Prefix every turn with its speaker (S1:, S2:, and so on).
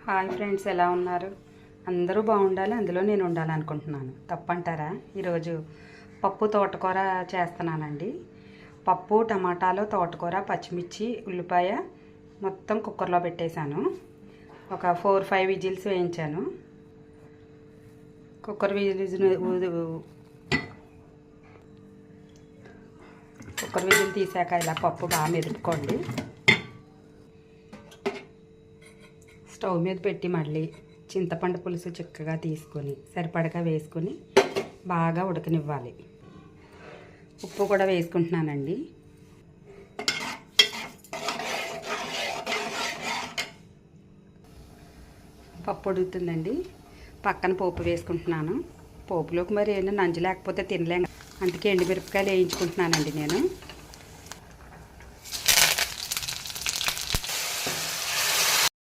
S1: Hi friends, ఎలా ఉన్నారు? అందరూ బాగుండాలి, అందులో నేను ఉండాలనుకుంటున్నాను. తప్పంటారా? ఈరోజు పప్పు తోటకూర చేస్తున్నానండి. పప్పు, టమాటాలు, తోటకూర, పచ్చిమిర్చి, ఉల్లిపాయ మొత్తం కుక్కర్లో పెట్టేశాను. ఒక 4-5 విజిల్స్ వేయించాను. కుక్కర్ విజిల్ తీసాక ఇలా పప్పు బాగా మెదుపుకోండి. స్టవ్ మీద పెట్టి మళ్ళీ చింతపండు పులుసు చిక్కగా తీసుకొని సరిపడగా వేసుకొని బాగా ఉడకనివ్వాలి. ఉప్పు కూడా వేసుకుంటున్నానండి. పప్పు ఉడుకుతుందండి. పక్కన పోపు వేసుకుంటున్నాను. పోపులోకి మరి ఏమైనా నంజు లేకపోతే తినలేం, అందుకే ఎండుమిరపకాయలు వేయించుకుంటున్నానండి నేను.